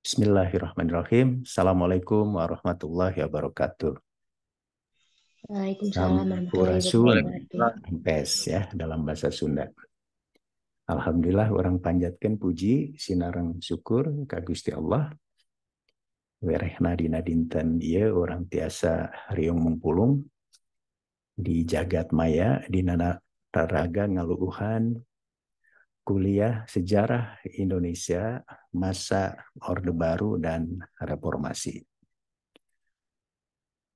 Bismillahirrahmanirrahim. Assalamualaikum warahmatullahi wabarakatuh. Waalaikumsalam warahmatullahi Sampurasun, wabarakatuh. pes ya dalam bahasa Sunda. Alhamdulillah orang panjatkan puji sinareng syukur ka Gusti Allah. Werehna dina dinten ieu orang tiasa riung mengpulung di jagat maya dina taraga ngaluuhan kuliah sejarah Indonesia masa Orde Baru dan Reformasi.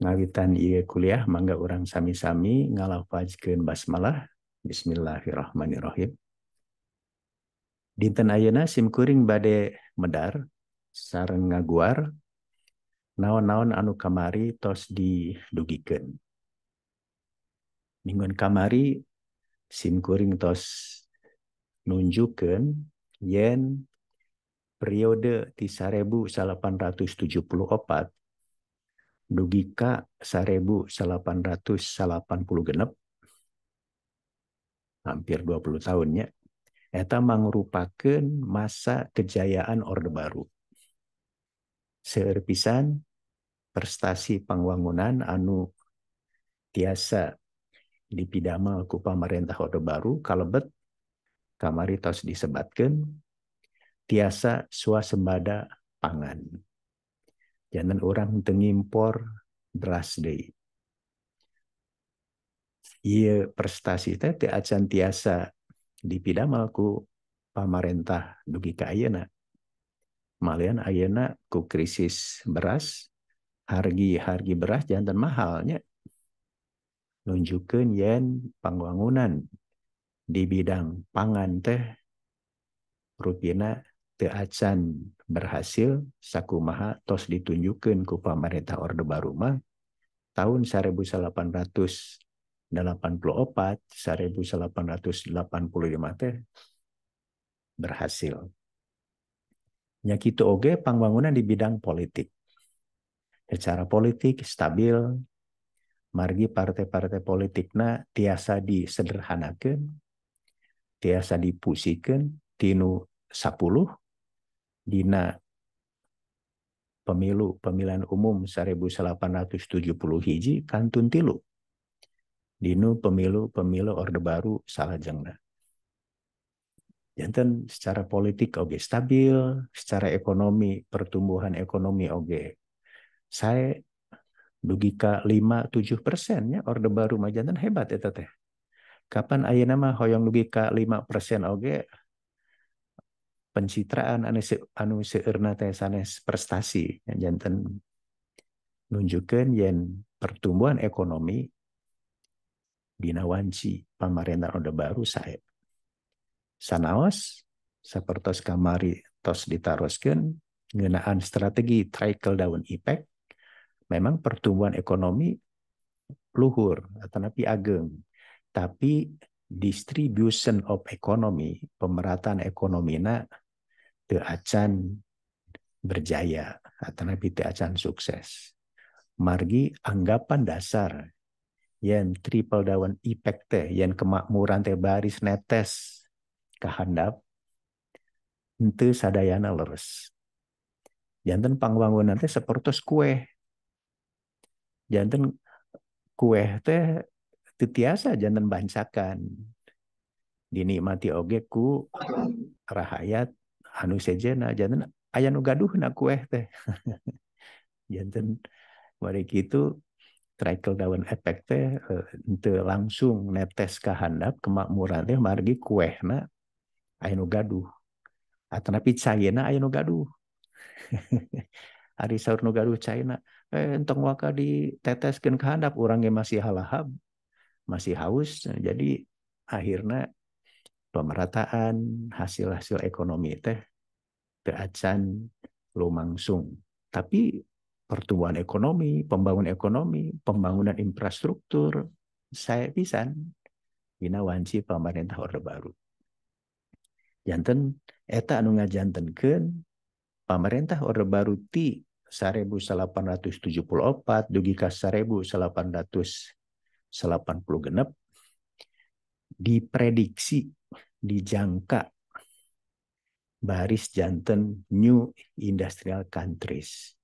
Ngawitan ieu kuliah mangga urang sami-sami ngalafazkeun basmalah. Bismillahirrahmanirrahim. Dinten ayeuna simkuring bade medar sareng ngaguar naon-naon anu kamari tos didugikeun. Minggon kamari simkuring tos nunjukkeun yen periode ti 1874 dugi ka 1886 hampir 20 tahunnya eta mangrupakeun masa kejayaan Orde Baru. Seueur pisan prestasi pangwangunan anu tiasa dipidamel ku pamarentah Orde Baru kalebet kamari tos disebatkeun tiasa swasembada pangan. Jangan orang teu ngimpor beras deui. Ieu prestasi teh teu acan tiasa dipidamel ku pamarentah dugi ka ayeuna. Malian ayeuna ku krisis beras, hargi beras jantan mahalnya. Nunjukkeun yen pangwangunan di bidang pangan teh rupina teu acan berhasil sakumaha tos ditunjukkeun ku pamarentah Orde Baru mah tahun 1884 1885 teh berhasil. Nya kitu oge pangwangunan di bidang politik. Secara politik stabil, margi partai-partai politikna tiasa disederhanakeun, tiasa dipusikeun tinu 10 dina pemilihan umum 1871 kantun 3 dinu pemilu Orde Baru salajengna. Janten secara politik oge stabil, secara ekonomi pertumbuhan ekonomi oge saya dugi ka 5-7% nya Orde Baru mah janten hebat eta teh. Kapan ayeuna mah hoyong dugi ka 5% oge pencitraan anu seueurna teh sanes prestasi janten nunjukkeun yen pertumbuhan ekonomi dina wanci pamarentah Orde Baru sae. Sanaos sapertos kamari tos ditaroskeun ngeunaan strategi trickle down effect memang pertumbuhan ekonomi luhur atanapi ageng tapi distribution of economy pemerataan ekonomina teu acan berjaya atanapi teu acan sukses. Margi anggapan dasar yen trickle down effect teh yen kemakmuran teh baris netes kahandap henteu sadayana leres. Janten pangwangunan teh sapertos kue. Janten kue teh teu tiasa janten bancakan. Dinikmati oge ku rahayat anu sejenna janten aya nu gaduhna kue teh. Janten bari kitu trickle down effect teh henteu langsung netes kahandap kemakmuran teh margi kuehna aya nu gaduh. Atanapi cayeuna aya nu gaduh. Ari saur nu gaduh cayeuna entong waka diteteskeun ka handap urang ge masih halahap, masih haus. Jadi akhirna pemerataan hasil-hasil ekonomi teh teu acan lumangsung. Tapi pertumbuhan ekonomi, pembangunan infrastruktur sae pisan dina wanci pamarentah Orde Baru. Janten eta anu ngajantenkeun pamarentah Orde Baru ti 1874 dugi ka 1886 diprediksi dijangka baris janten new industrial countries.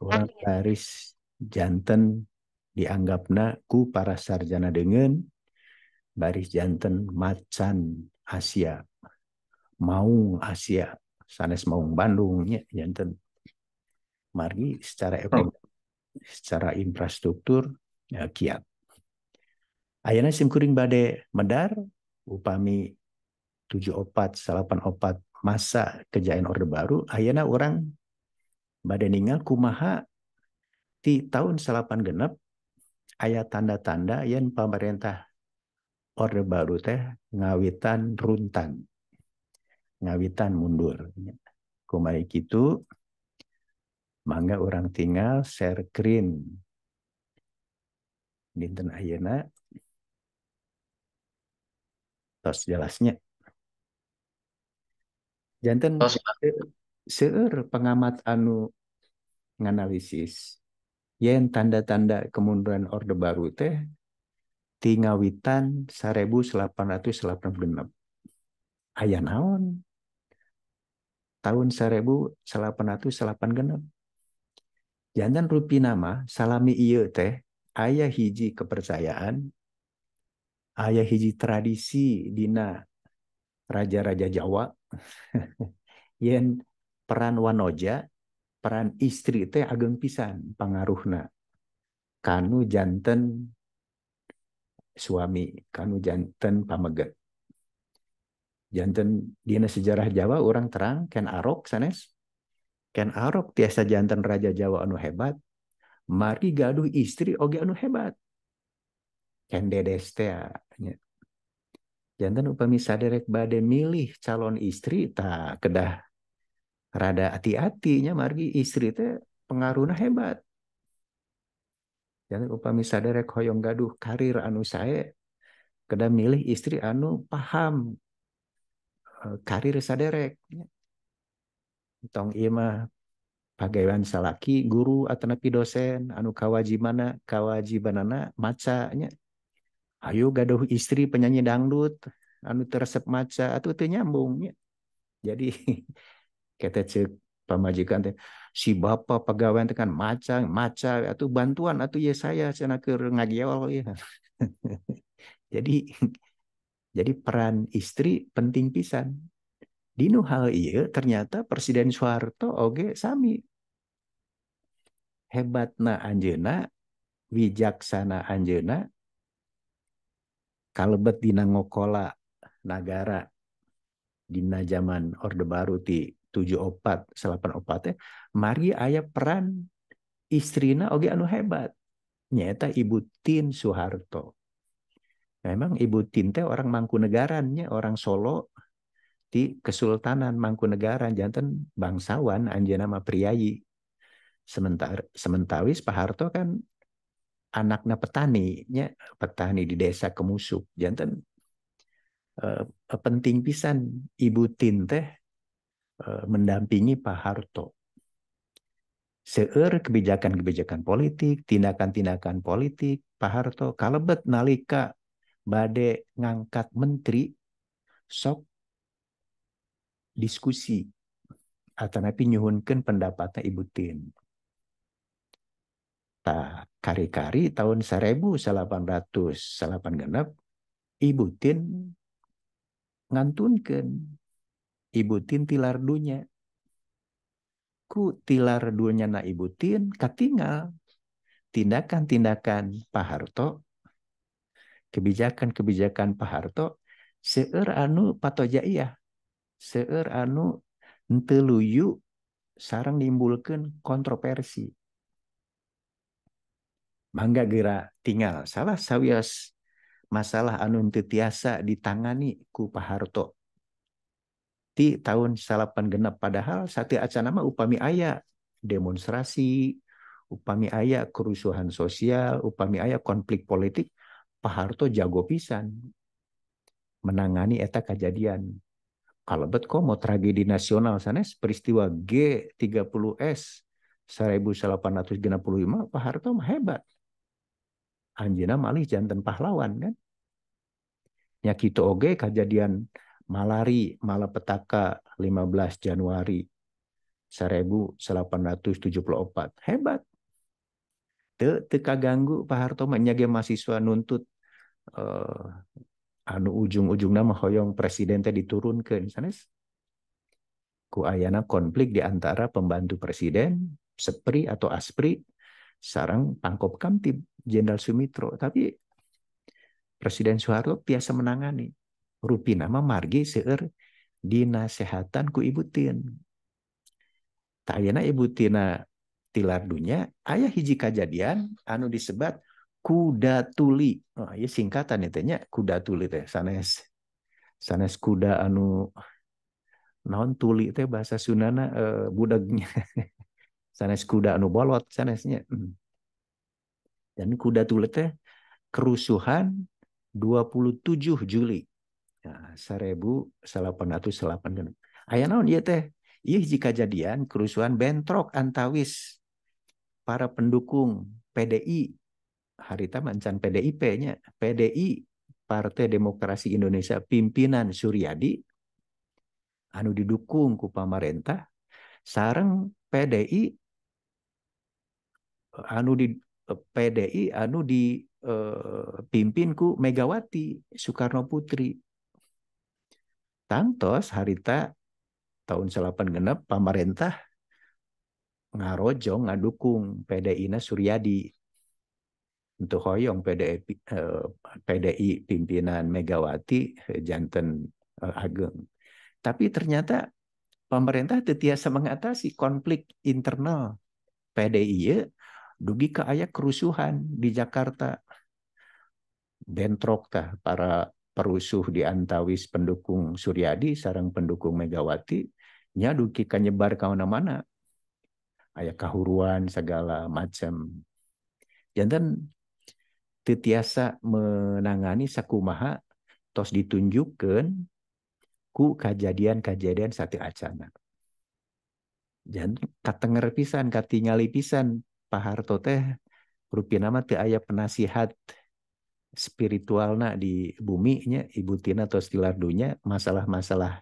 Orang baris janten dianggapna ku para sarjana dengan baris janten macan Asia, maung Asia, sanes maung Bandungnya janten. Margi secara ekonomi, secara infrastruktur ya, kiat. Ayeuna simkuring bade medar upami 74 84 masa kejayaan Orde Baru, ayeuna orang bade ningal kumaha ti tahun 86 aya tanda-tanda yen pemerintah Orde Baru teh ngawitan runtang, ngawitan mundur. Kumaha kitu mangga orang tinggal share screen dinten ayeuna tos jelasnya. Janten seueur pengamat anu nganalisis yen tanda-tanda kemunduran Orde Baru teh ti ngawitan 1886. Aya naon? Tahun 1886. Jantan rupi nama salami ieu teh aya hiji kepercayaan, aya hiji tradisi dina raja-raja Jawa yen peran wanoja, peran istri teh ageng pisan pangaruhna kanu janten suami, kanu janten pamega. Janten dina sejarah Jawa orang terang Ken Arok sanes. Ken Arok tiasa janten raja Jawa anu hebat, mari gaduh istri oge anu hebat. Ken Dedes teh janten upami saderek bade milih calon istri tak kedah rada hati-hatinya margi istri teh pengaruhna hebat. Janten upami saderek hoyong gaduh karir anu sae kedah milih istri anu paham karir saderek. Tong ieu mah pagawean salaki guru atau napi dosen anu kawajibanana maca nya. Ayo gaduh istri penyanyi dangdut anu teresep maca atuh teu nyambung nya. Jadi kita cek pamajikan teh si bapak pegawai tekan maca atuh bantuan atuh ya saya cenah keur ngagiol ya. jadi peran istri penting pisan. Dinu hal ieu ternyata Presiden Soeharto oge sami. Hebatna anjeuna, wijaksana anjeuna, kalebet dina ngokola nagara dina zaman Orde Baru ti 74 84 teh mari aya peran istrina oge anu hebat nyaeta Ibu Tien Soeharto. Memang Ibu Tien teh orang Mangkunegaran nya, orang Solo ti Kesultanan Mangkunegaran, janten bangsawan anjeunna mah priayi. Sementawis Pak Harto kan anaknya petani nya, petani di desa Kemusuk. Janten penting pisan Ibu Tien teh mendampingi Pak Harto. Seueur kebijakan-kebijakan politik, tindakan-tindakan politik, Pak Harto kalebet nalika bade ngangkat menteri sok diskusi atau napi nyuhunkeun pendapatnya Ibu Tien. Tah kari-kari tahun 1886 Ibu Tien ngantunkeun, Ibu Tien tilar dunya. Ku tilar dunya na Ibu Tien katinggal tindakan-tindakan Pak Harto, kebijakan-kebijakan Pak Harto seueur anu patojaiyah, seueur anu henteu luyu sareng nimbulkeun kontroversi. Mangga geura tinggal salah sawias masalah anu henteu tiasa ditangani ku Pak Harto ti tahun 86, padahal sati acana mah upami aya demonstrasi, upami aya kerusuhan sosial, upami aya konflik politik, Pak Harto jago pisan menangani eta kejadian. Kalebet komo tragedi nasional sanes peristiwa G30S 1865 Pak Harto mah hebat. Anjeunna malih janten pahlawan kan. Nya kitu oge kejadian Malari, malapetaka 15 Januari 1874. Hebat. Teu kaganggu Pak Harto mah nya ge mahasiswa nuntut anu ujung-ujungna mah hoyong presiden teh diturunkeun sanes. Ku ayana konflik di antara pembantu presiden, Sepri atau Aspri, sarang Pangkop Kamtib, Jenderal Sumitro. Tapi Presiden Soeharto biasa menangani. Rupi nama margi seueur dinasehatan ku Ibu Tin. Tayana Ibu Tina tilar dunya, ayah hiji kajadian anu disebat kuda tuli. Oh, ya singkatan itu nya kuda tuli teh sanes kuda anu naon tuli teh bahasa Sundana budegnya. Sanes kuda anu bolot sanesnya. Dan kuda tuli teh kerusuhan 27 Juli. Nah, 1886. Aya naon ieu teh? Ieu hiji kajadian kerusuhan bentrok antawis para pendukung PDI. Harita mancan PDIP-nya. PDI Partai Demokrasi Indonesia pimpinan Suryadi anu didukung ku pamarentah sareng PDI anu dipimpin ku Megawati Soekarno Putri. Tangtos harita tahun 86 pamarentah ngarojong ngadukung PDI-na Suryadi untuk hoyong PDI pimpinan Megawati janten ageng. Tapi ternyata pemerintah tiasa mengatasi konflik internal PDI dugi ke aya kerusuhan di Jakarta. Bentrok tah para perusuh di antawis pendukung Suryadi sareng pendukung Megawati nya dugi kanyebar ka mana-mana. Aya kahuruan segala macam. Janten teu tiasa menangani sakumaha tos ditunjukkeun ku kajadian-kajadian sateu acana. Janten katenger pisan, katingali pisan Pak Harto teh rupina mah teu aya penasihat spiritualna di bumi nya Ibu Tina tos tilar dunya masalah-masalah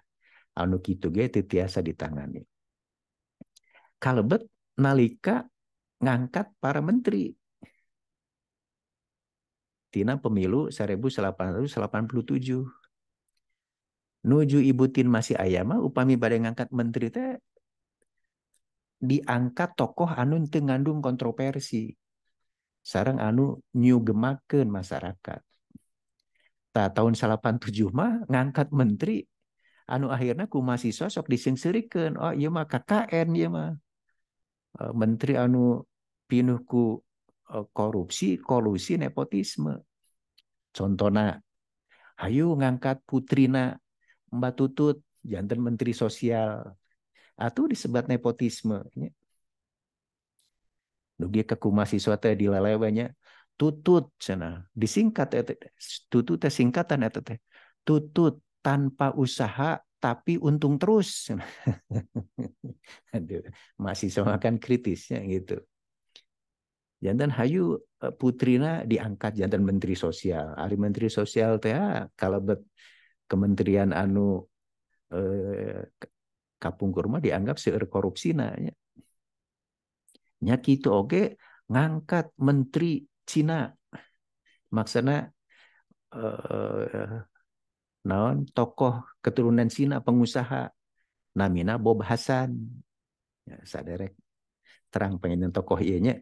anu kitu ge teu tiasa ditangani. Kalebet nalika ngangkat para menteri tina pemilu 1887. Nuju Ibu Tin masih aya mah upami bade ngangkat menteri teh diangkat tokoh anu teu ngandung kontroversi sareng anu nyugemakeun masyarakat. Ta tahun 87 mah ngangkat menteri anu akhirnya ku mahasiswa sok disengsirikeun. Oh ieu mah KKN ieu mah. Menteri anu pinuh ku korupsi, kolusi, nepotisme. Contohna hayu ngangkat putrina Mbak Tutut janten menteri sosial. Atuh disebat nepotisme. Dugi ke ku mahasiswa teh dilelewenya Tutut cenah. Disingkat Tutut teh singkatan eta teh. Tutut tanpa usaha tapi untung terus. Aduh, mahasiswa kan kritisnya gitu. Jantan hayu putrina diangkat jantan menteri sosial. Ari menteri sosial teh kalebet kementerian anu kapungkur mah dianggap seueur korupsina nya. Nya kitu oge ngangkat menteri Cina. Maksudna naon tokoh keturunan Cina pengusaha namina Bob Hasan. Ya, saderek terang pengen tokoh ieu nya.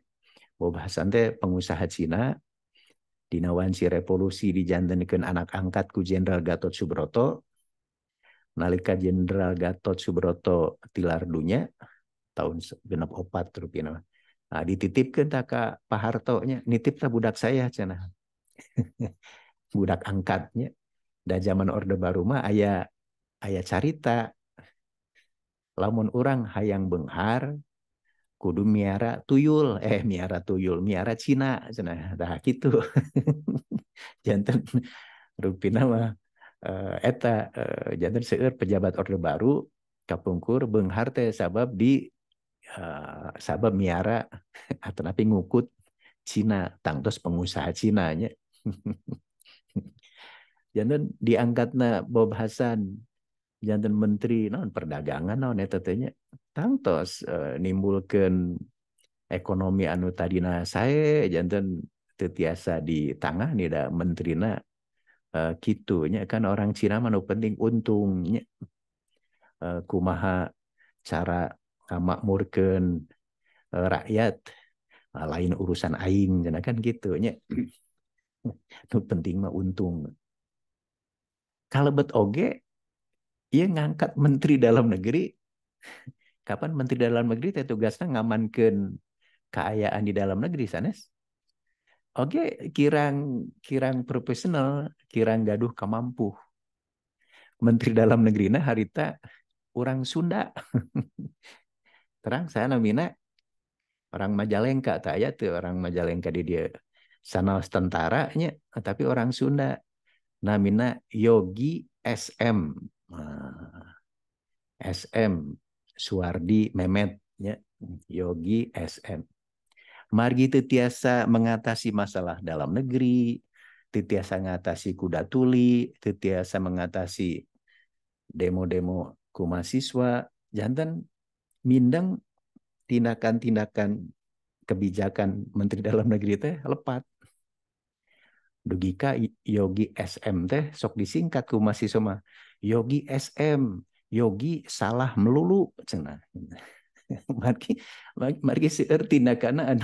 Bob Hasan teh pengusaha Cina dina wanci revolusi dijantenkeun anak angkat ku Jenderal Gatot Subroto. Nalika Jenderal Gatot Subroto tilar dunya tahun 64 rupina. Nah, dititipkeun tah ka Pak Harto nya, nitip tah budak saya cenah. Budak angkatnya. Da zaman Orde Baru mah aya carita lamun urang hayang beunghar kudu miara tuyul, miara Cina cenah. Tah kitu. Janten rupina mah eta janten seueur pejabat Orde Baru kapungkur beunghar teh sabab miara atau napi ngukut Cina, tangtos pengusaha Cina nya. Janten diangkatna Bob Hasan jantan menteri non perdagangan non eta teh nya tangtos nimbulkeun ekonomi anu tadina sae jantan teu tiasa di tangah nih da menterina kitu nya kan orang Cina mah nu penting untungnya kumaha cara ngamakmurkeun rakyat lain urusan aing cenah kan gitu nya nu penting mah untung kalebet oge ieu ngangkat menteri dalam negeri kapan menteri dalam negeri teh tugasna ngamankeun keayaan di dalam negeri sanes oge kirang kirang profesional kirang gaduh kamampuh menteri dalam negeri nah harita orang Sunda terang saya namina orang Majalengka tak ya tuh orang Majalengka di dia sanaos tentaranya tapi orang Sunda namina Yogi SM SM Suwardi Memet ya Yogi SM margi teu tiasa mengatasi masalah dalam negeri teu tiasa mengatasi kuda tuli teu tiasa mengatasi demo-demo ku mahasiswa jantan mindeng tindakan-tindakan kebijakan Menteri Dalam Negeri teh lepat. Dugika Yogi SM teh sok disingkat ku mahasiswa mah. Yogi SM, Yogi salah melulu cenah. Margi margi seueur tindakanna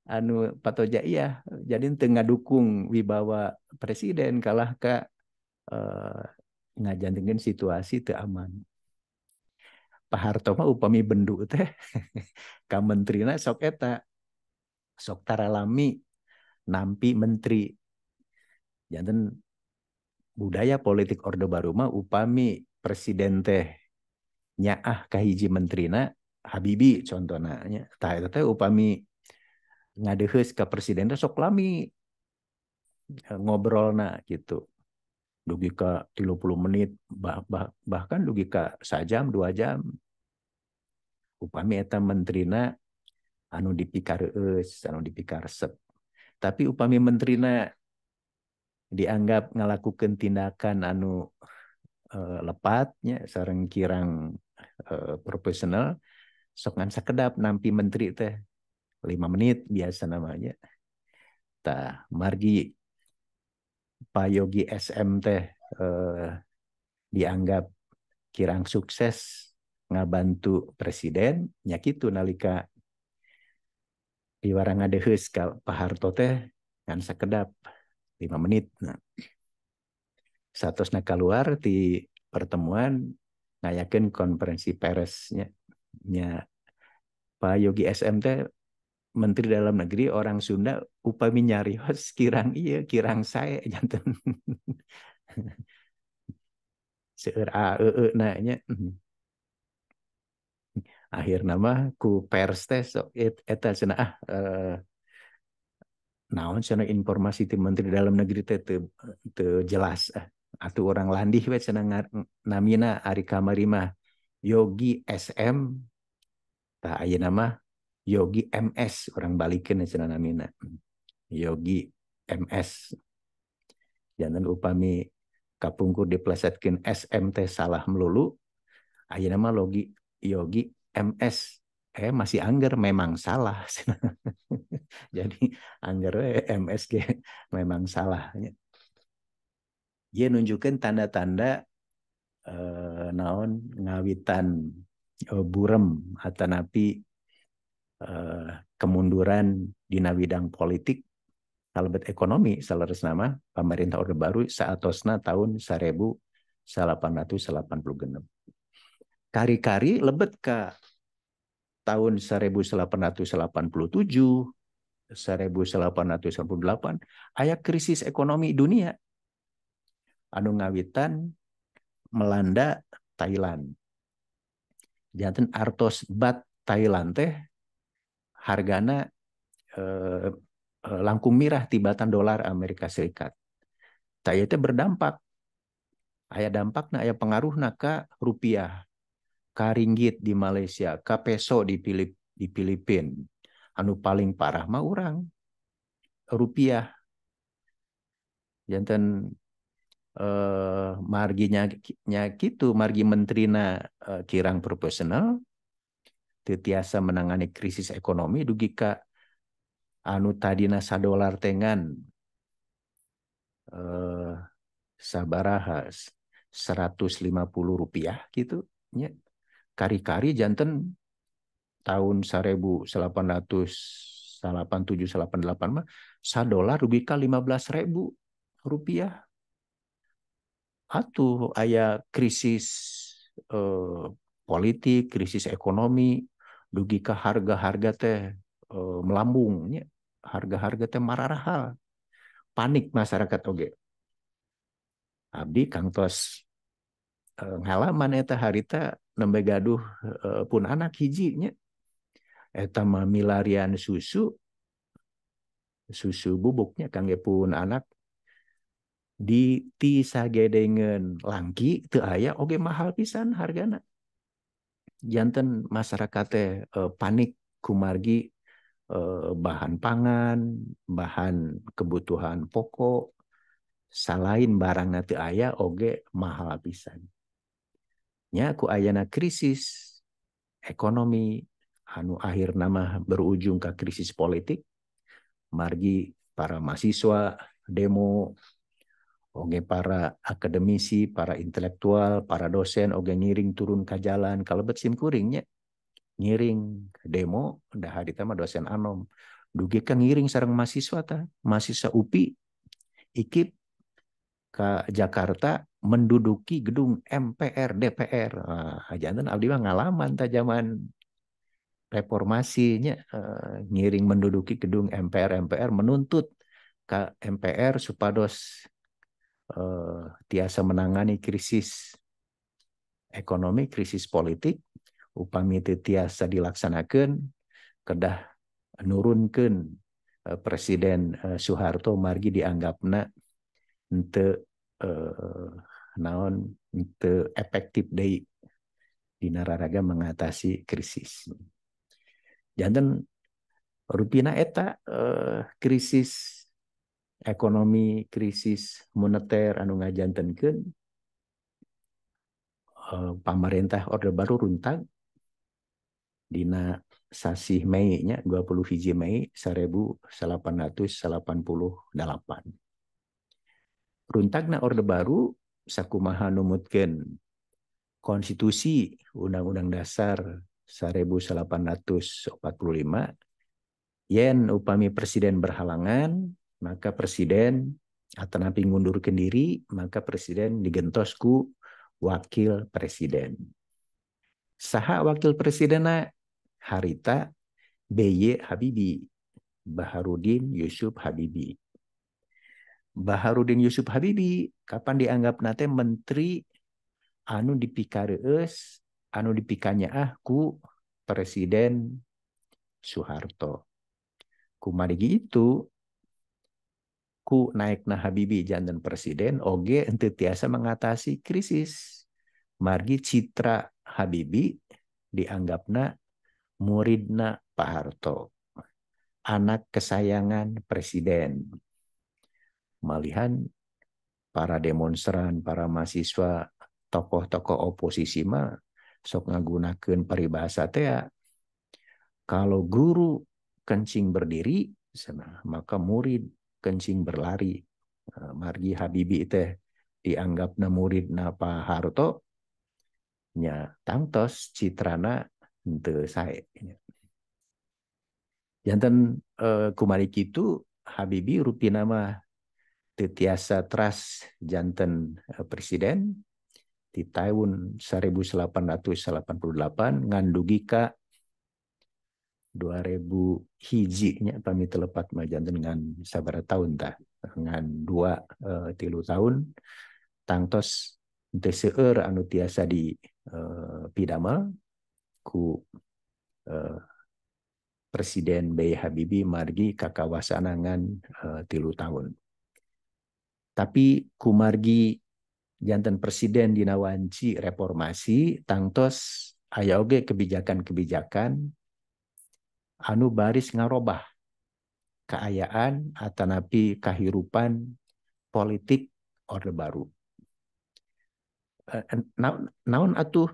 anu patoja iya jadi teu ngadukung wibawa presiden kalah ka ngajantengeun situasi teu aman. Pak Harto mah upami bendu teh ka menterina sok eta sok taralami nampi menteri janten budaya politik orde baru mah upami presiden teh nyaah kahiji menterina Habibie contohna nya tah eta teh upami ngadeuheus ka presiden teh sok lami ngobrolna gitu dugi ka 30 menit bahkan dugi ka sajam 2 jam upami eta menterina anu dipikareus anu dipikaresep tapi upami menterina dianggap ngalakukeun tindakan anu lepatnya sareng kirang profesional sok ngan sakedap nampi menteri teh 5 menit biasa namanya tah margi Pak Yogi SM teh dianggap kirang sukses ngabantu presiden nya kitu nalika piwara ngadeuheus ka Pak Harto teh ngan sakedap 5 menit nah satosna keluar di pertemuan ngayakeun konferensi persnya nya Pak Yogi SM teh Menteri Dalam Negeri orang Sunda upami nyarios kirang iya kirang sae janten seueur na nya akhirna mah ku pers teh sok eta cenah naon cenah informasi ti Menteri Dalam Negeri teh teu jelas atuh orang landih we cenah namina ari kamari mah Yogi SM tah ayeuna mah Yogi MS orang balikeun cenah namina Yogi MS jangan upami kapungkur diplesetkeun SM teh salah melulu ayeuna mah Yogi MS masih angger memang salah jadi angger MSG memang salahnya dia nunjukkan tanda-tanda naon ngawitan burem atau napi kemunduran dina bidang politik kalebet ekonomi salares nama pemerintah Orde Baru saatosna tahun 1886 kari-kari lebet ka tahun 1887 1898 aya krisis ekonomi dunia anu ngawitan melanda Thailand janten artos bat Thailand teh hargana langkung mirah tibatan dolar Amerika Serikat tah teh berdampak aya dampakna aya pengaruhna ka rupiah ka ringgit di Malaysia ka peso di Filipina anu paling parah mah urang rupiah janten marginya gitu, margi menterina kirang profesional, teu menangani krisis ekonomi dugi ka anu tadina $1 tengan sabaraha Rp150 gitu nya. Kari-kari janten tahun 1887-88 mah $1 rugi ka Rp15.000. Atuh aya krisis politik, krisis ekonomi, dugi ka harga-harga teh melambungnya, harga-harga teh mararahal, panik masyarakat oge. Abdi kangtos ngalaman eta harita nembe gaduh pun anak hijinya, eta mah milarian susu bubuknya kangge pun anak di ti sagedengeun langki teu aya oge mahal pisan hargana. Janten masyarakat teh panik kumargi bahan pangan, bahan kebutuhan pokok, salain barangna teu aya oge mahal pisan. Nya ku ayana krisis ekonomi anu akhirna mah berujung ke krisis politik, margi para mahasiswa demo, oge para akademisi, para intelektual, para dosen oge ngiring turun ke jalan, kalebet sim kuringnya ngiring demo, dah harita mah dosen anom dugi kan ngiring sareng mahasiswa mahasiswa UPI IKIP ke Jakarta menduduki gedung MPR DPR. Jantan abdi mah ngalaman ta zaman reformasinya, ngiring menduduki gedung MPR menuntut ke MPR supados tiasa menangani krisis ekonomi, krisis politik, upami teu tiasa dilaksanakeun, kedah nurunkeun Presiden Soeharto margi dianggapna henteu naon henteu efektif deui dina raraga mengatasi krisis. Janten rupina eta krisis ekonomi, krisis moneter anu ngajantenkeun pamarentah Orde Baru runtag dina sasih Mei nya 21 Mei 1888. Runtagna Orde Baru sakumaha numutkeun konstitusi Undang-Undang Dasar 1845, yen upami presiden berhalangan maka presiden atanapi ngundurkeun diri maka presiden digentos ku wakil presiden. Saha wakil presidenna harita B.Y. Habibie, Baharudin Yusuf Habibie. Baharudin Yusuf Habibie kapan dianggap nate menteri anu dipikareus, anu dipikanya ku Presiden Soeharto. Kumarigi itu ku naikna Habibie janten presiden oge henteu tiasa mengatasi krisis. Margi citra Habibie dianggapna muridna Pak Harto, anak kesayangan presiden. Malihan para demonstran, para mahasiswa, tokoh-tokoh oposisi mah sok ngagunakeun paribahasa teh kalau guru kencing berdiri maka murid kencing berlari. Margi Habibie teh dianggapna muridna Pak Harto nya tangtos citrana henteu sae. Janten kumari kitu Habibie rupina mah teu tiasa trust janten presiden di tahun 1888 ngan dugi ka 2000 hiji nya pami telepat mah janten ngan sabaraha tahun tah ngan 2-3 tahun tangtos teu seueur anu tiasa di pidamel ku Presiden B.Y. Habibie margi kakawasan ngan 3 tahun. Tapi kumargi janten presiden dina wanci reformasi tangtos aya oge kebijakan-kebijakan anu baris ngarobah kaayaan atanapi kahirupan politik Orde Baru. naon atuh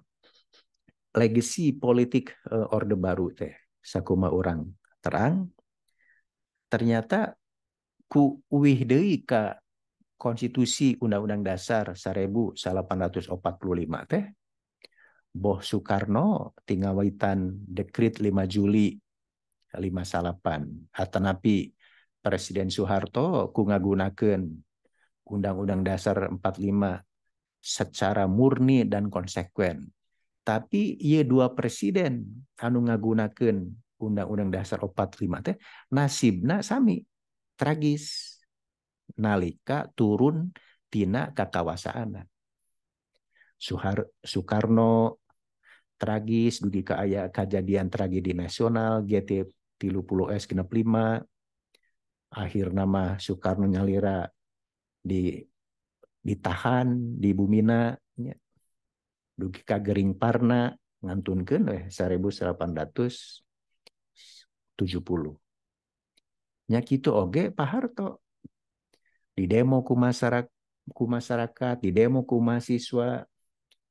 legacy politik Orde Baru teh sakuma orang terang ternyata ku uwih deui ka konstitusi Undang-Undang Dasar 1845 teh Boh Soekarno tingawaitan dekret 5 Juli 58 atanapi Presiden Soeharto ku ngagunakeun Undang-Undang Dasar 45 secara murni dan konsekuen. Tapi ieu dua presiden anu ngagunakeun Undang-Undang Dasar 45 teh nasibna sami tragis nalika turun tina kakawasaana. Soekarno tragis dugi ka aya kejadian tragedi nasional GT30S 65 akhirna mah Soekarno nyalira ditahan di Bumina nya dugi ka Gering Parna ngantunkeun 1870 nya kitu oge Pak Harto di demo ku masyarakat di demo ku mahasiswa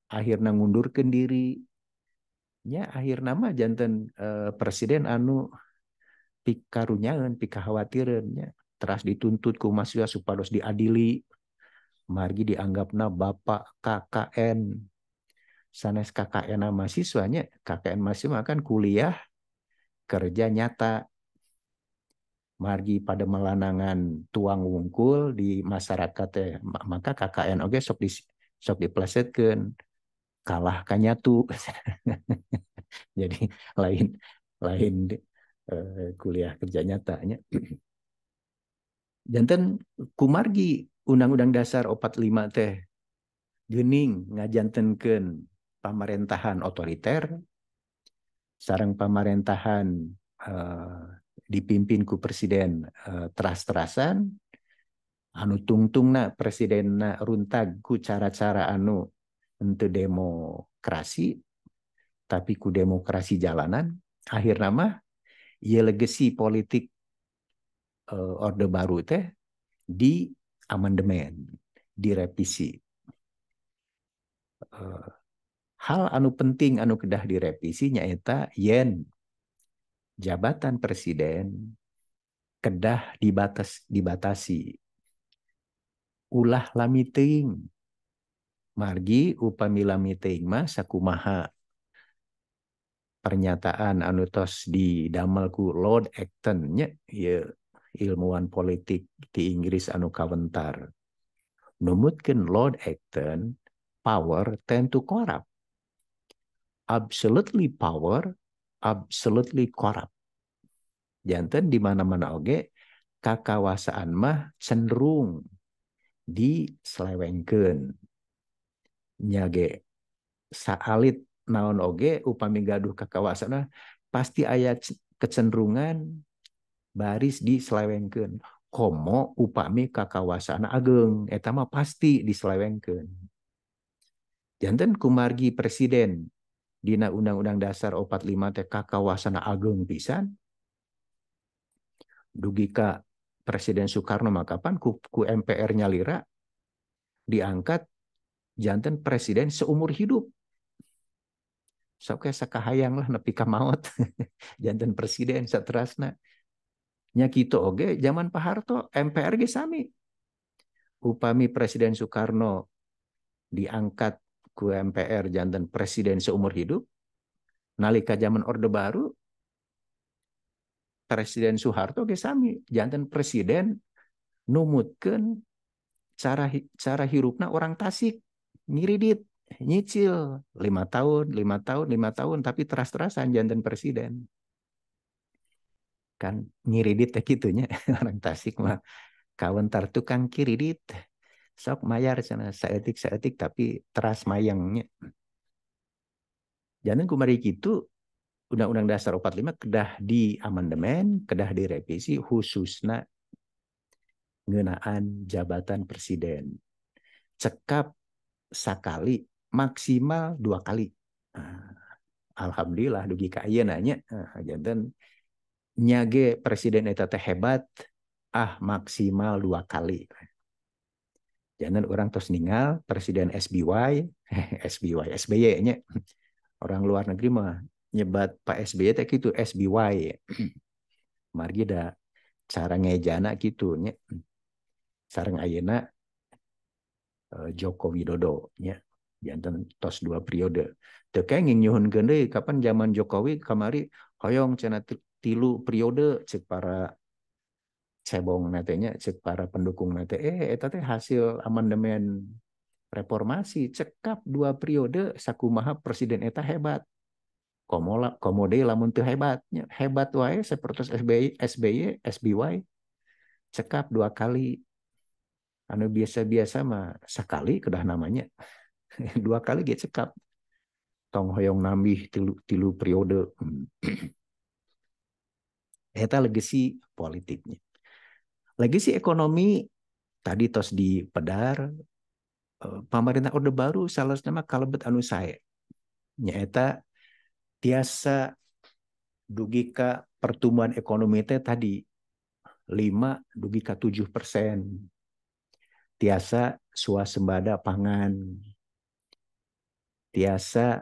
akhirna ngundurkeun diri nya akhirna mah janten presiden anu pikarunyaeun pikahawatireun nya teras dituntut ku mahasiswa supados diadili margi dianggapna bapak KKN sanes KKN mahasiswanya KKN mahasiswa kan kuliah kerja nyata margi pada melanangan tuang wungkul di masyarakat maka KKN oge sok diplesetkeun kalah ka nyatu jadi lain kuliah kerja nyatanya janten kumargi Undang-Undang Dasar 45 teh geuning ngajantenkeun pamerintahan otoriter sareng pamerintahan dipimpin ku presiden teras-terasan anu tungtungna presidenna runtag ku cara-cara anu henteu demokrasi tapi ku demokrasi jalanan akhirna mah ieu legacy politik Orde Baru teh di amandemen direvisi hal anu penting anu kedah direvisi nyaeta yen jabatan presiden kedah dibatasi ulah lami teuing margi upami lami teuing mah sakumaha pernyataan anu tos didamel ku Lord Acton nya ieu ilmuwan politik di Inggris anu kawentar numutkeun Lord Acton power tend to corrupt absolutely power absolutely corrupt janten di mana-mana oge kakawasaan mah cenderung diselewengkeun nya ge saalit naon oge upami gaduh kakawasaan pasti aya kecenderungan baris diselewengkeun komo upami kakawasaan ageung eta mah pasti diselewengkeun janten kumargi presiden dina Undang-Undang Dasar 45 teh kakawasana ageung pisan dugi ka Presiden Soekarno makapan ku MPR nyalira diangkat janten presiden seumur hidup sok sakahayang lah nepi ka maot janten presiden saterasna nya kitu oge zaman Pak Harto MPR ge sami upami Presiden Soekarno diangkat ku MPR janten presiden seumur hidup nalika zaman Orde Baru Presiden Soeharto ge sami janten presiden numutkeun cara hirupna orang Tasik ngiridit nyicil 5 tahun 5 tahun 5 tahun tapi teras-terasan janten presiden kan ngiridit teh kitunya orang Tasik mah kawentar tukang kiridit sok mayar cenah saeutik tapi teras mayangnya janten kumari kitu Undang-Undang Dasar 45 kedah di amandemen kedah direvisi khususna ngeunaan jabatan presiden cekap sakali maksimal 2 kali alhamdulillah dugi ka ayeuna nya janten nya ge presiden eta teh hebat maksimal 2 kali Jangan orang tos ninggal Presiden SBY, SBY, SBY-nya orang luar negeri mah nyebat Pak SBY teh gitu SBY. Margi da cara ngejana gitu nya. Sareng ayeuna Joko Widodo nya. Jantan tos 2 periode. Teu kae nyuhunkeun deui kapan zaman Jokowi kamari hoyong cenah 3 periode cek para cebong natenya cek para pendukung nate eta teh hasil amandemen reformasi cekap 2 periode sakumaha presiden eta hebat komode lamun teu hebatnya hebat wae sapertos SBY cekap 2 kali anu biasa-biasa mah sakali kedah namanya 2 kali ge cekap tong hoyong nambih tilu periode eta legasi politiknya legasi ekonomi tadi tos di pedar pemerintah Orde Baru salah nama kalebet anu sae nyaeta tiasa dugi ka pertumbuhan ekonomi teh tadi 5 dugi ka 7%. Tiasa swasembada pangan. Tiasa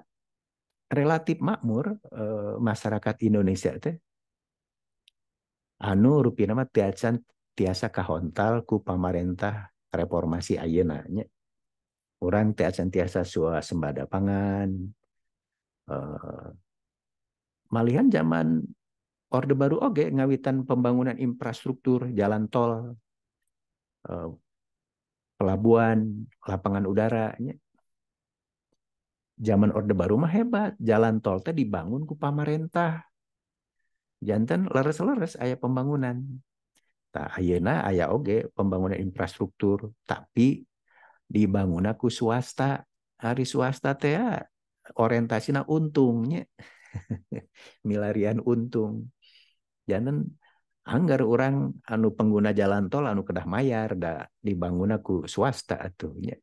relatif makmur masyarakat Indonesia teh anu rupina mah tiasa kahontal ku pamarentah reformasi ayeuna nya. Urang tiasa swasembada pangan. Malihan zaman Orde Baru oge ngawitan pembangunan infrastruktur, jalan tol, pelabuhan, lapangan udara. Zaman Orde Baru mah hebat, jalan tol teh dibangun ku pamarentah. Jantan leres-leres aya pembangunan. Tah ayeuna aya oge pembangunan infrastruktur, tapi dibangun ku swasta. Hari swasta teh orientasina untungnya. Milarian untung. Jangan anggar orang anu pengguna jalan tol anu kedah mayar da dibangun aku swasta atuhnya.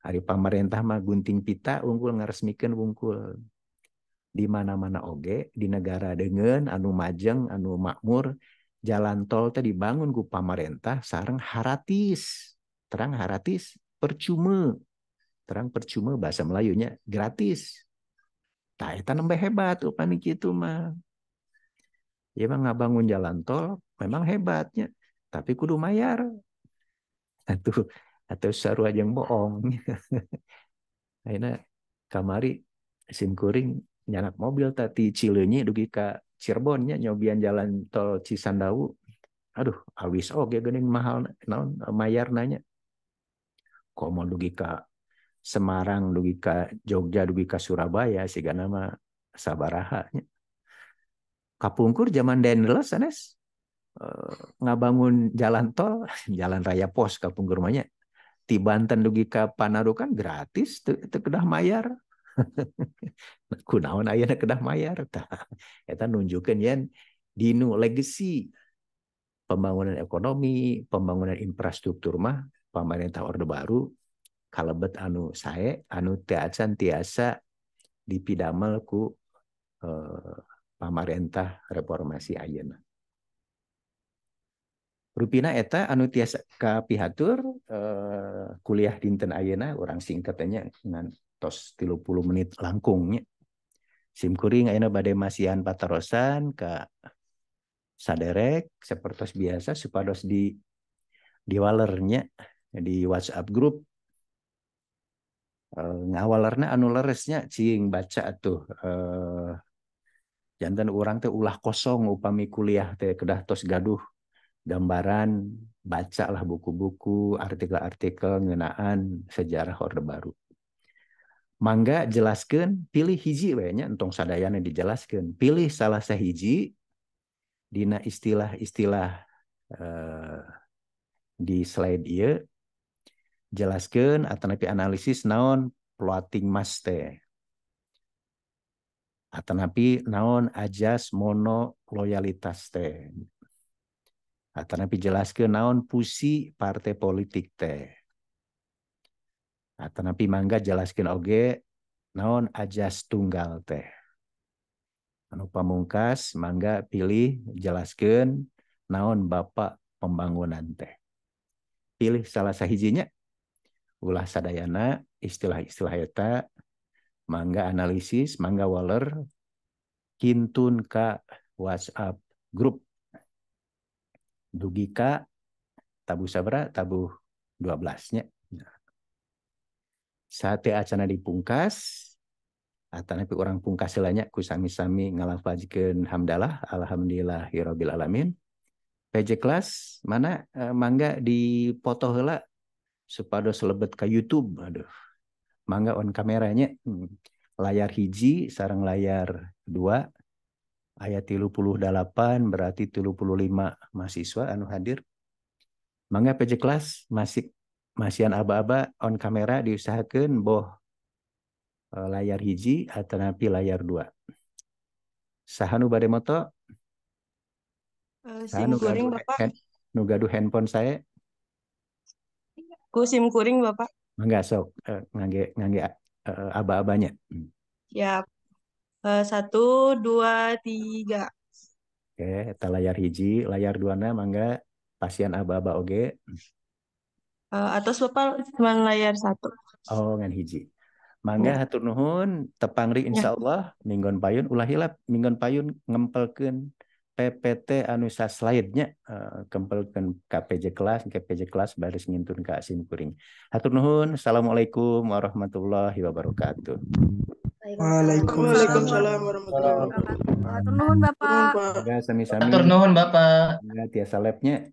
Hari pemerintah mah gunting pita unggul ngaresmikeun wungkul. Di mana-mana oge di negara dengan anu majeng anu makmur jalan tol teh dibangun ku pemerintah sareng haratis. Terang haratis percuma. Terang percuma bahasa Melayunya gratis. Tah eta nambah hebat upami kitu mah. Ya emang ngabangun jalan tol memang hebatnya, tapi kudu mayar. Atau sarua jeung bohong. Ayeuna kamari simkuring nyanak mobil tadi Cileunyi dugi ka Cirebon nya nyobian jalan tol Cisandawu. Aduh, awis oge geuning mahal naon mayar nanya. Komo dugi ka Semarang, dugi ka Jogja, dugi ka Surabaya sigana mah sabaraha nya. Kapungkur zaman Dendles sanes ngabangun jalan tol, jalan raya pos kapungkur rumahnya. Ti Banten dugi ka Panarukan gratis teu kedah mayar. Kunaon ayeuna kedah mayar tah. Eta nunjukeun yen dinu legacy pembangunan ekonomi, pembangunan infrastruktur mah pemerintah Orde Baru kalebet anu sae anu teu acan tiasa dipidamel ku pamarentah reformasi ayeuna. Rupina eta anu tiasa kapihatur kuliah dinten ayeuna urang singkatnya ngan tos 30 menit langkungnya. Simkuring ayeuna bade masihan patarosan ka saderek sapertos biasa supados di walernya di WhatsApp grup ngawalerna anu leresnya cing baca atuh jantan urang teh ulah kosong upami kuliah teh kedah tos gaduh gambaran, bacalah buku-buku, artikel-artikel ngeunaan sejarah Orde Baru. Mangga jelaskeun, pilih hiji we nya entong sadayana dijelaskeun. Pilih salah sahiji dina istilah-istilah di slide ieu jelaskeun atanapi analisis naon floating mass teh. Atanapi naon ajas mono loyalitas teh. Atanapi jelaskeun naon pusi partai politik teh. Atanapi mangga jelaskeun oge naon ajas tunggal teh. Anu pamungkas mangga pilih jelaskeun naon Bapak pembangunan teh. Pilih salah sahijinya ulah sadayana istilah-istilah eta mangga analisis, mangga waler kintun ka WhatsApp grup dugi ka tabu sabra tabu 12-nya. Sate acana dipungkas atanapi orang pungkas selanya ku sami-sami ngalafazkeun hamdalah alhamdulillahirabbil alamin. PJ kelas mana mangga dipoto heula supados lebet ka YouTube. Aduh. Mangga on kameranya. Layar hiji sareng layar 2 ayat 38 berarti 35 mahasiswa anu hadir. Mangga PJ kelas masihan aba-aba on kamera diusahakeun boh layar hiji atanapi layar 2. Saha nu bade moto? Saha SIM kuring Bapak. Nu gaduh handphone saya? Ku SIM kuring Bapak. Mangga sok ngangge aba-abanya. Siap. 1, 2, 3. Oke, eta layar hiji, layar 2 mangga pasien aba-aba oge. Atas Bapak cuma layar 1. Oh, ngan hiji. Mangga hatur nuhun, tepangri insyaallah minggon payun ulah hilap minggon payun ngempelkeun PPT anu slide-nya kempelkeun KPJ kelas baris ngintun ka SIM kuring. Hatur nuhun. Assalamualaikum warahmatullahi wabarakatuh. Waalaikumsalam warahmatullahi wabarakatuh. Hatur nuhun Bapak. Mangga sami-sami. Hatur nuhun Bapak. Mangga tiasa labnya.